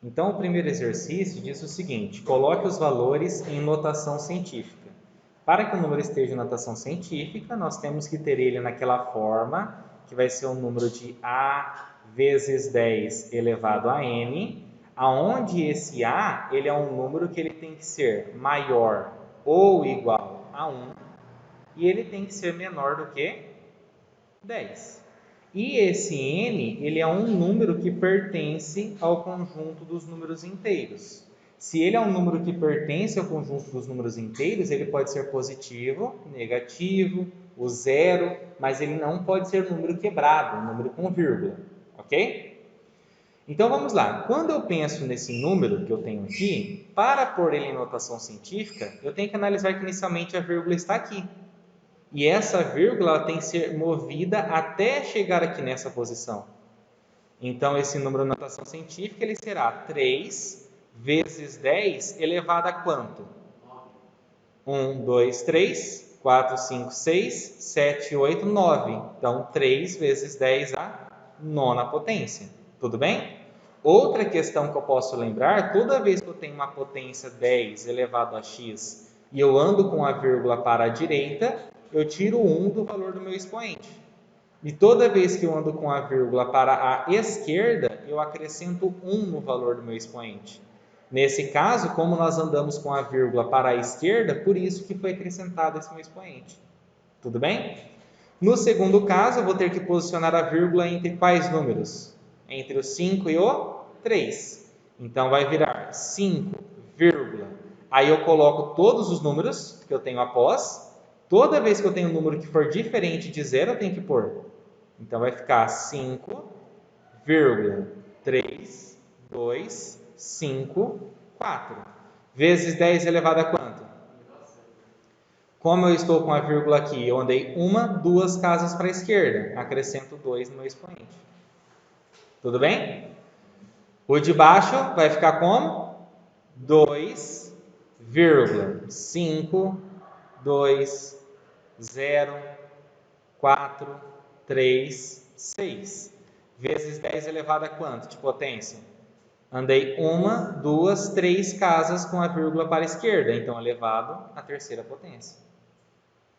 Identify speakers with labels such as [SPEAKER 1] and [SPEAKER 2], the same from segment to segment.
[SPEAKER 1] Então, o primeiro exercício diz o seguinte: coloque os valores em notação científica. Para que o número esteja em notação científica, nós temos que ter ele naquela forma, que vai ser o número de A vezes 10 elevado a n, aonde esse A ele é um número que ele tem que ser maior ou igual a 1, e ele tem que ser menor do que 10. E esse n, ele é um número que pertence ao conjunto dos números inteiros. Se ele é um número que pertence ao conjunto dos números inteiros, ele pode ser positivo, negativo, o zero, mas ele não pode ser número quebrado, um número com vírgula, ok? Então vamos lá. Quando eu penso nesse número que eu tenho aqui, para pôr ele em notação científica, eu tenho que analisar que inicialmente a vírgula está aqui. E essa vírgula ela tem que ser movida até chegar aqui nessa posição. Então, esse número na notação científica ele será 3 vezes 10 elevado a quanto? 1, 2, 3, 4, 5, 6, 7, 8, 9. Então, 3 vezes 10 a nona potência. Tudo bem? Outra questão que eu posso lembrar, toda vez que eu tenho uma potência 10 elevado a x e eu ando com a vírgula para a direita, eu tiro 1 do valor do meu expoente. E toda vez que eu ando com a vírgula para a esquerda, eu acrescento 1 no valor do meu expoente. Nesse caso, como nós andamos com a vírgula para a esquerda, por isso que foi acrescentado esse meu expoente. Tudo bem? No segundo caso, eu vou ter que posicionar a vírgula entre quais números? Entre o 5 e o 3. Então, vai virar 5, vírgula. Aí eu coloco todos os números que eu tenho após. Toda vez que eu tenho um número que for diferente de 0, eu tenho que pôr. Então, vai ficar 5, vírgula, 3, 2, 5, 4. Vezes 10 elevado a quanto? Como eu estou com a vírgula aqui, eu andei 1, 2 casas para a esquerda. Acrescento 2 no meu expoente. Tudo bem? O de baixo vai ficar como? 2, vírgula, 5, 2, 0, 4, 3, 6. Vezes 10 elevado a quanto de potência? Andei 1, 2, 3 casas com a vírgula para a esquerda, então elevado à terceira potência.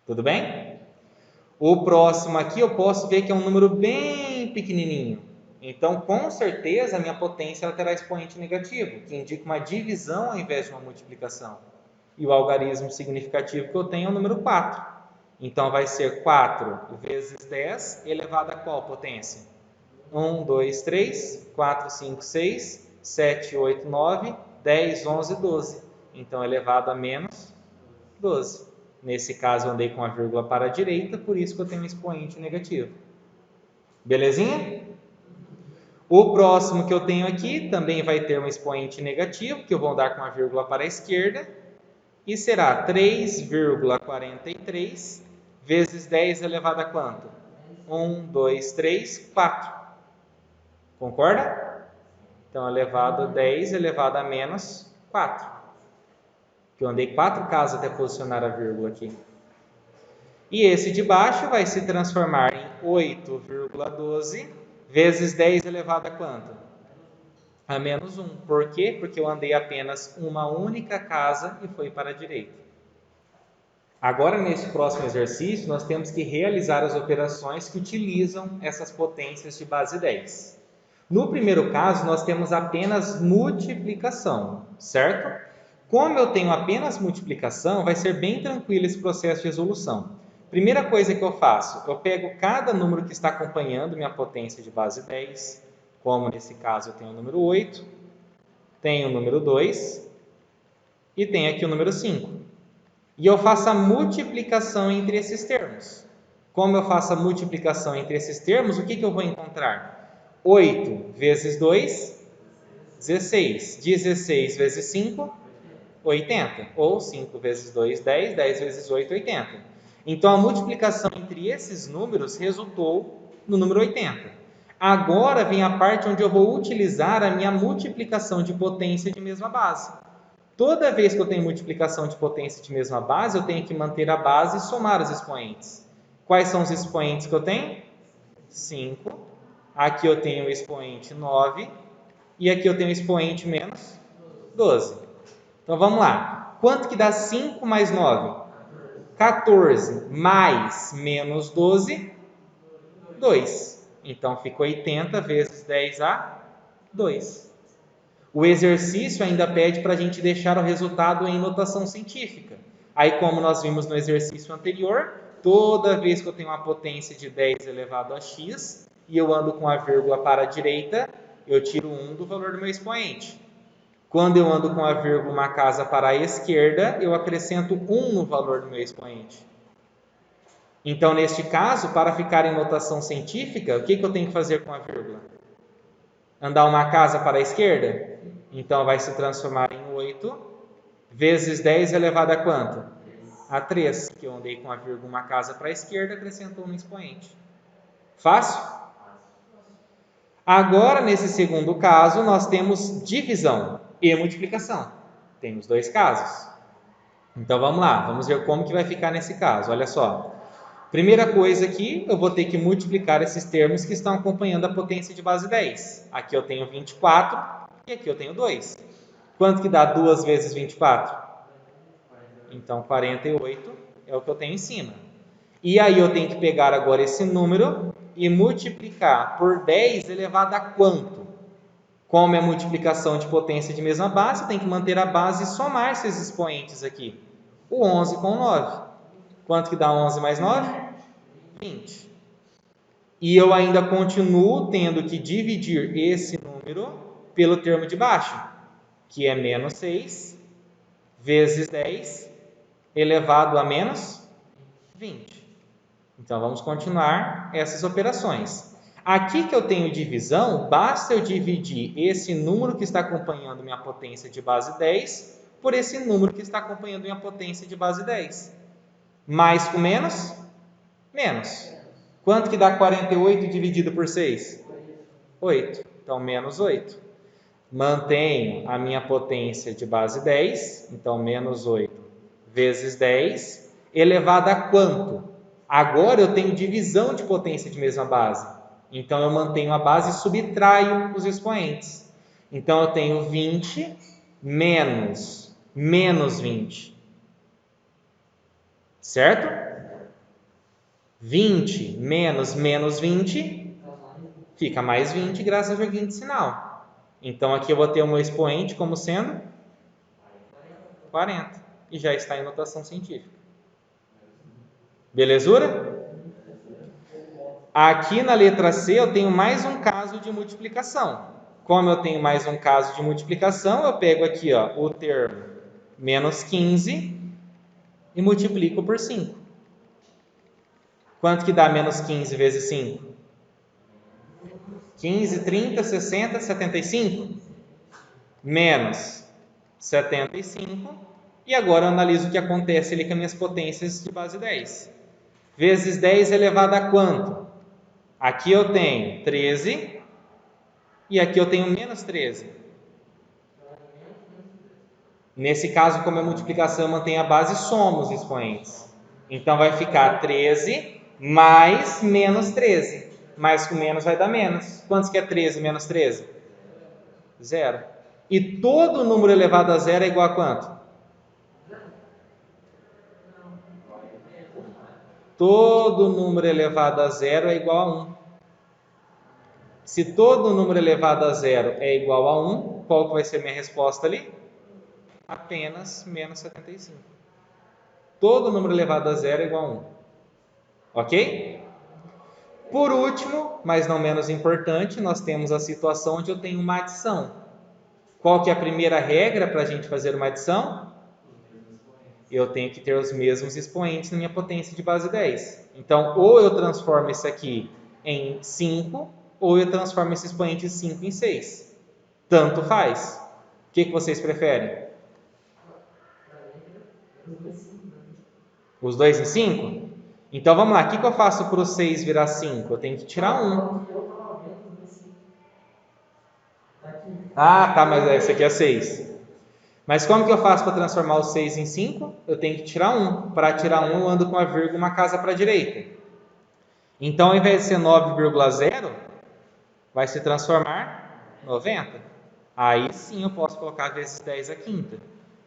[SPEAKER 1] Tudo bem? O próximo aqui eu posso ver que é um número bem pequenininho. Então, com certeza, a minha potência ela terá expoente negativo, que indica uma divisão ao invés de uma multiplicação. E o algarismo significativo que eu tenho é o número 4. Então, vai ser 4 vezes 10 elevado a qual potência? 1, 2, 3, 4, 5, 6, 7, 8, 9, 10, 11, 12. Então, elevado a menos 12. Nesse caso, eu andei com a vírgula para a direita, por isso que eu tenho um expoente negativo. Belezinha? O próximo que eu tenho aqui também vai ter um expoente negativo, que eu vou andar com a vírgula para a esquerda, e será 3,43 vezes 10 elevado a quanto? 1, 2, 3, 4. Concorda? Então, elevado a 10 elevado a menos 4. Que eu andei 4 casas até posicionar a vírgula aqui. E esse de baixo vai se transformar em 8,12 vezes 10 elevado a quanto? A menos 1. Por quê? Porque eu andei apenas uma única casa e foi para a direita. Agora, nesse próximo exercício, nós temos que realizar as operações que utilizam essas potências de base 10. No primeiro caso, nós temos apenas multiplicação, certo? Como eu tenho apenas multiplicação, vai ser bem tranquilo esse processo de resolução. Primeira coisa que eu faço, eu pego cada número que está acompanhando minha potência de base 10, como nesse caso eu tenho o número 8, tenho o número 2 e tenho aqui o número 5. E eu faço a multiplicação entre esses termos. Como eu faço a multiplicação entre esses termos, o que eu vou encontrar? 8 vezes 2, 16. 16 vezes 5, 80. Ou 5 vezes 2, 10. 10 vezes 8, 80. Então, a multiplicação entre esses números resultou no número 80. Agora vem a parte onde eu vou utilizar a minha multiplicação de potência de mesma base. Toda vez que eu tenho multiplicação de potência de mesma base, eu tenho que manter a base e somar os expoentes. Quais são os expoentes que eu tenho? 5. Aqui eu tenho o expoente 9. E aqui eu tenho o expoente menos 12. Então vamos lá. Quanto que dá 5 mais 9? 14 mais menos 12, 2. Então fica 80 vezes 10 a 2. O exercício ainda pede para a gente deixar o resultado em notação científica. Aí, como nós vimos no exercício anterior, toda vez que eu tenho uma potência de 10 elevado a x e eu ando com a vírgula para a direita, eu tiro 1 do valor do meu expoente. Quando eu ando com a vírgula uma casa para a esquerda, eu acrescento 1 no valor do meu expoente. Então, neste caso, para ficar em notação científica, o que eu tenho que fazer com a vírgula? Andar uma casa para a esquerda? Então, vai se transformar em 8 vezes 10 elevado a quanto? A 3, que eu andei com a vírgula uma casa para a esquerda, acrescentou no expoente. Fácil? Agora, nesse segundo caso, nós temos divisão e multiplicação. Temos dois casos. Então, vamos lá. Vamos ver como que vai ficar nesse caso. Olha só. Primeira coisa aqui, eu vou ter que multiplicar esses termos que estão acompanhando a potência de base 10. Aqui eu tenho 24 e aqui eu tenho 2. Quanto que dá 2 vezes 24? Então, 48 é o que eu tenho em cima. E aí eu tenho que pegar agora esse número e multiplicar por 10 elevado a quanto? Como é multiplicação de potência de mesma base, tem que manter a base e somar esses expoentes aqui. O 11 com o 9. Quanto que dá 11 mais 9? 20. E eu ainda continuo tendo que dividir esse número pelo termo de baixo, que é menos 6 vezes 10 elevado a menos 20. Então, vamos continuar essas operações. Aqui que eu tenho divisão, basta eu dividir esse número que está acompanhando minha potência de base 10 por esse número que está acompanhando minha potência de base 10. Mais com menos? Menos. Quanto que dá 48 dividido por 6? 8. Então, menos 8. Mantenho a minha potência de base 10, então menos 8 vezes 10, elevado a quanto? Agora eu tenho divisão de potência de mesma base. Então, eu mantenho a base e subtraio os expoentes. Então, eu tenho 20 menos 20. Certo? 20 menos 20 fica mais 20 graças ao joguinho de sinal. Então, aqui eu vou ter o meu expoente como sendo 40. E já está em notação científica. Belezura? Aqui na letra C eu tenho mais um caso de multiplicação. Como eu tenho mais um caso de multiplicação, eu pego aqui o termo menos 15 e multiplico por 5. Quanto que dá menos 15 vezes 5? 15, 30, 60, 75. Menos 75. E agora eu analiso o que acontece ali com as minhas potências de base 10. Vezes 10 elevado a quanto? Aqui eu tenho 13 e aqui eu tenho menos 13. Nesse caso, como é multiplicação, eu mantenho a base e somo os expoentes. Então, vai ficar 13 mais menos 13. Mais com menos vai dar menos. Quantos que é 13 menos 13? 0. E todo número elevado a 0 é igual a quanto? Todo número elevado a 0 é igual a 1. Se todo número elevado a 0 é igual a 1, qual que vai ser a minha resposta ali? Apenas menos 75. Todo número elevado a 0 é igual a 1. Ok? Por último, mas não menos importante, nós temos a situação onde eu tenho uma adição. Qual que é a primeira regra para a gente fazer uma adição? Eu tenho que ter os mesmos expoentes na minha potência de base 10. Então, ou eu transformo isso aqui em 5, ou eu transformo esse expoente de 5 em 6. Tanto faz. O que vocês preferem? Os dois em 5? Então, vamos lá. O que eu faço para o 6 virar 5? Eu tenho que tirar 1. Ah, tá, mas esse aqui é 6. Mas como que eu faço para transformar o 6 em 5? Eu tenho que tirar 1. Para tirar 1, eu ando com a vírgula uma casa para a direita. Então, ao invés de ser 9,0, vai se transformar 90. Aí sim eu posso colocar vezes 10 à quinta.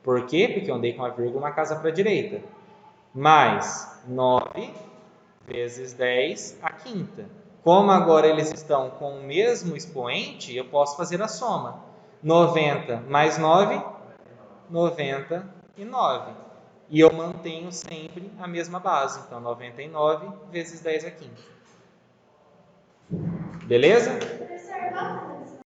[SPEAKER 1] Por quê? Porque eu andei com a vírgula uma casa para a direita. Mais 9 vezes 10 à quinta. Como agora eles estão com o mesmo expoente, eu posso fazer a soma. 90 mais 9, 99. E eu mantenho sempre a mesma base. Então, 99 vezes 10 à quinta. Beleza?